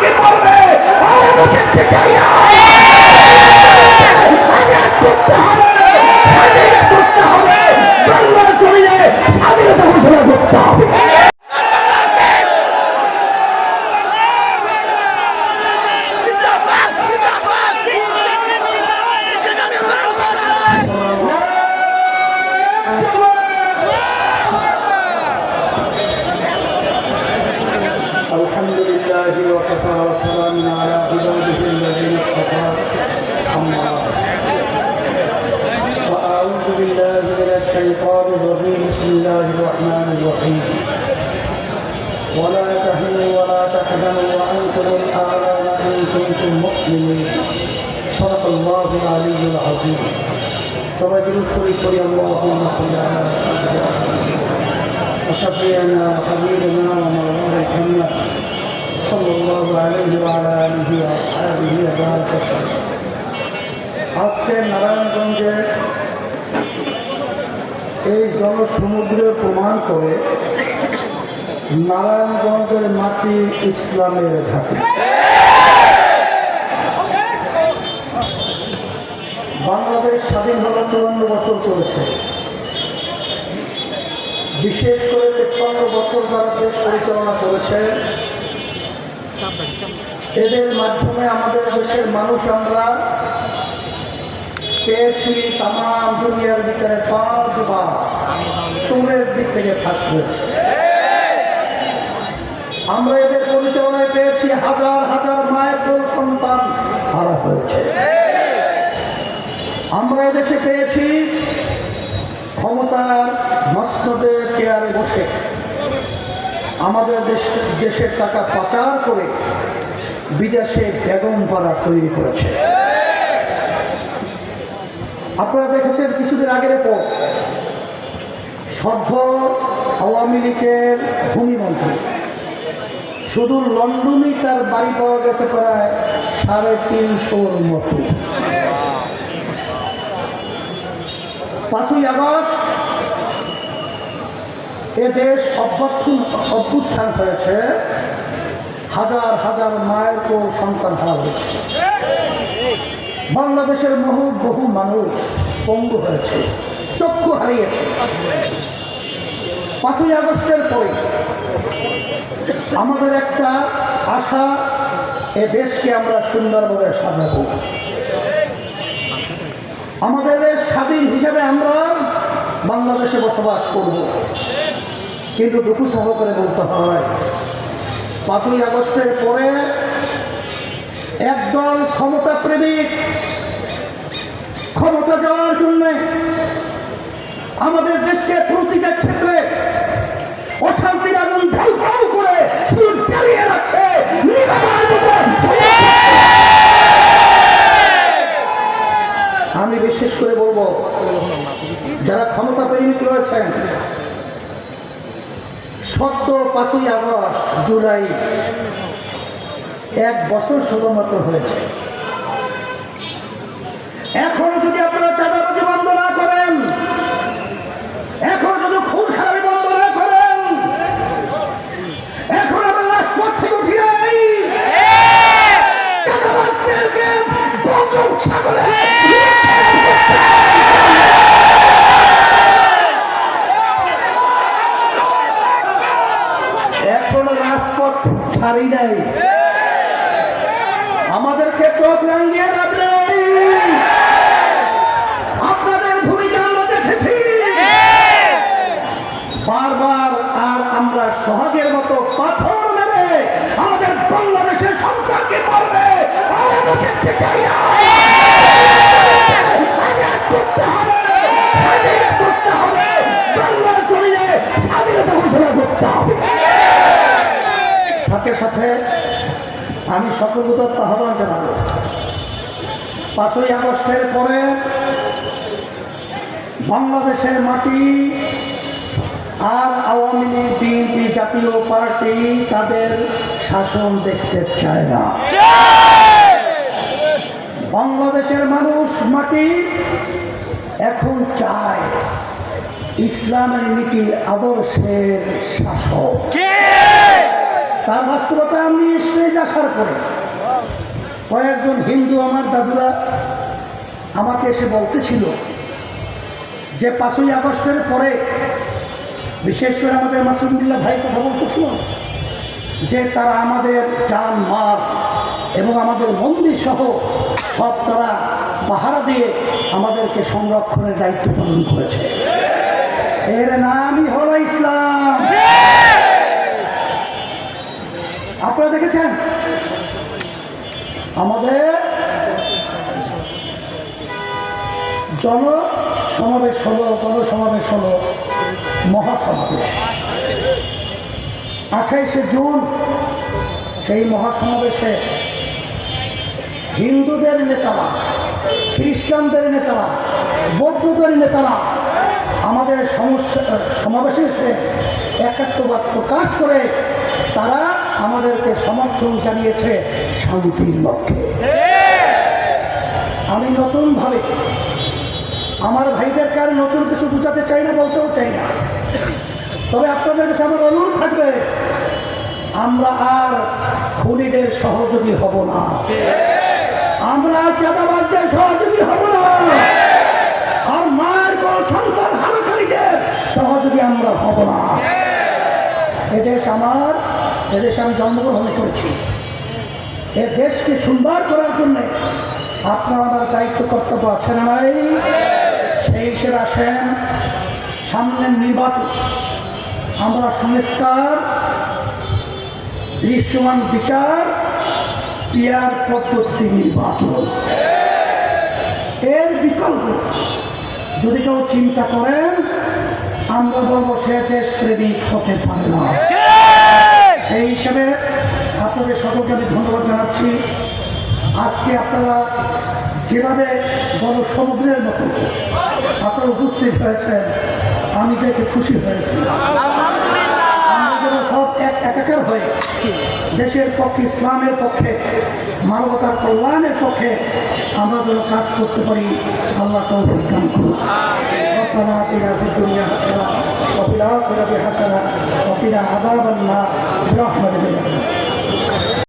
সন্তানকে করবে করতে হবে, করতে হবে, বাংলার জমিনে স্বাধীনতা ঘোষণা করতে হবে। الحمد لله وكفى وسلام على عباده الذين اصطفى أما بعد فأعوذ بالله من الشيطان الرجيم بسم الله الرحمن الرحيم ولا تهنوا ولا تحزنوا وأنتم الأعلون إن كنتم مؤمنين صدق الله العلي العظيم فبدل كل اللهم صل على وشفيعنا وحبيبنا ومولانا محمد صلى الله عليه وعلى آله وأصحابه وبارك وسلم। আজকে নারায়ণগঞ্জে এই জনসমুদ্রে প্রমাণ করে নারায়ণগঞ্জের মাটি ইসলামের ঘাঁটি। বাংলাদেশ স্বাধীন হওয়ার 54 বছর চলেছে। বিশেষ করে 53 বছর যারা দেশ পরিচালনা করেছে, এদের মাধ্যমে আমাদের দেশের মানুষ আমরা পেয়েছি তামাম দুনিয়ার ভিতরে 5 বার চোরের দিক থেকে থাকবে। আমরা এদের পরিচালনায় পেয়েছি হাজার হাজার মায়ের সন্তান হারা হয়েছে। আমরা এদেশে পেয়েছি ক্ষমতার মসনদে চেয়ারে বসে আমাদের দেশের টাকা পাচার করে বিদেশে বেগম পাড়া তৈরি করেছে। আপনারা দেখেছেন কিছুদিন আগের পর সদ্য আওয়ামী লীগের ভূমিমন্ত্রী শুধু লন্ডনেই তার বাড়ি পাওয়া গেছে প্রায় 350 মতো। 5ই আগস্ট এদেশ অভ্যুত্থান হয়েছে, হাজার হাজার মায়ের তো সন্তান হারা হয়েছে। বাংলাদেশের বহু মানুষ পঙ্গু হয়েছে, চক্ষু হারিয়েছে। 5ই আগস্টের পরে আমাদের একটা আশা, এ দেশকে আমরা সুন্দরভাবে সাজাবো, আমাদের দেশ স্বাধীন হিসেবে আমরা বাংলাদেশে বসবাস করব। কিন্তু দুঃখ সহকারে বলতে হয় 5ই আগস্টের পরে একদল ক্ষমতা প্রেমিক ক্ষমতা যাওয়ার জন্য আমাদের দেশকে প্রতিটা ক্ষেত্রে অশান্তির আগুন ঝালপাল করে সুর চালিয়ে রাখছে। আমি বিশেষ করে বলবো যারা ক্ষমতা প্রেমিক রয়েছেন, সদ্য 5ই আগস্ট জুলাই 1 বছর শুধুমাত্র হয়েছে। এখন যদি আপনারা চাঁদাবাজি বন্ধ না করেন, এখন যদি খুন খারাপি বন্ধ না করেন, এখন আমরা রাজপথ থেকে উঠিয়ে এখনো রাজপথ ছাড়ি নাই, আমাদেরকে চোখ রাঙিয়ে রাখলে আপনাদের ভূমিকা আমরা দেখেছি বারবার। আর আমরা সহজের মতো পাথর মেরে আমাদের বাংলাদেশের সন্তানকে করবে করতে হবে, করতে হবে, বাংলার জমিনে স্বাধীনতা ঘোষণা করতে হবে। সাথে সাথে আমি সকলকে আহ্বান জানাবো, 5ই আগস্টের পরে বাংলাদেশের মাটি আর আওয়ামী লীগ, বিএনপি, জাতীয় পার্টি তাদের শাসন দেখতে চায় না। বাংলাদেশের মানুষ মাটি এখন চায় ইসলামের নীতি আদর্শের শাসক। তার বাস্তবতা আমি স্টেজ আসার পরে কয়েকজন হিন্দু আমার দাদুরা আমাকে এসে বলতেছিল যে 5ই আগস্টের পরে বিশেষ করে আমাদের মাসুদুল্লাহ ভাই কথা বলতেছিল যে তারা আমাদের জান মাল এবং আমাদের মন্দির সহ সব তারা পাহারা দিয়ে আমাদেরকে সংরক্ষণের দায়িত্ব পালন করেছে। এর নামই হলো ইসলাম। আপনারা দেখেছেন আমাদের জনসমাবেশ হলো, গণসমাবেশ হলো, মহাসমাবেশ 28শে জুন। সেই মহাসমাবেশে হিন্দুদের নেতারা, খ্রিস্টানদের নেতারা, বৌদ্ধদের নেতারা আমাদের সমাবেশে এসে একাত্মবাদ প্রকাশ করে তারা আমাদেরকে সমর্থন জানিয়েছে শান্তির লক্ষ্যে। আমি নতুনভাবে আমার ভাইদেরকে আর নতুন কিছু বোঝাতে চাই না, বলতেও চাই না, তবে আপনাদের কাছে আমার অনুরোধ থাকবে আমরা আর খুনিদের সহযোগী হব না, আমরা চাঁদাবাজদের সহযোগী হব না, আর মায়ের বড় সন্তান হারাকারীদের সহযোগী আমরা হব না। এদেশ আমার, এদেশে আমি জন্মগ্রহণ করেছি, এ দেশকে সুন্দর করার জন্য আপনার আমার দায়িত্ব কর্তব্য আছে না নাই? সেই হিসেবে আসেন সামনের নির্বাচন আমরা সংস্কার, দৃশ্যমান বিচার, পিয়ার পদ্ধতি নির্বাচন, এর বিকল্প যদি কেউ চিন্তা করেন আমরা বলবো সে দেশ প্রেমিক হতে পারে না। এই হিসেবে আপনাদের সকলকে আমি ধন্যবাদ জানাচ্ছি। আজকে আপনারা যেভাবে বড় সমুদ্রের মতো আপনারা উপস্থিত হয়েছেন আমি দেখে খুশি হয়েছি। আমরা যেন সব একাকার হয়ে দেশের পক্ষে, ইসলামের পক্ষে, মানবতার কল্যাণের পক্ষে আমরা যেন কাজ করতে পারি, আল্লাহ তৌফিক দান করুন। ربنا آتنا في الدنيا حسنة وفي الآخرة حسنة وقنا عذاب النار برحمتك.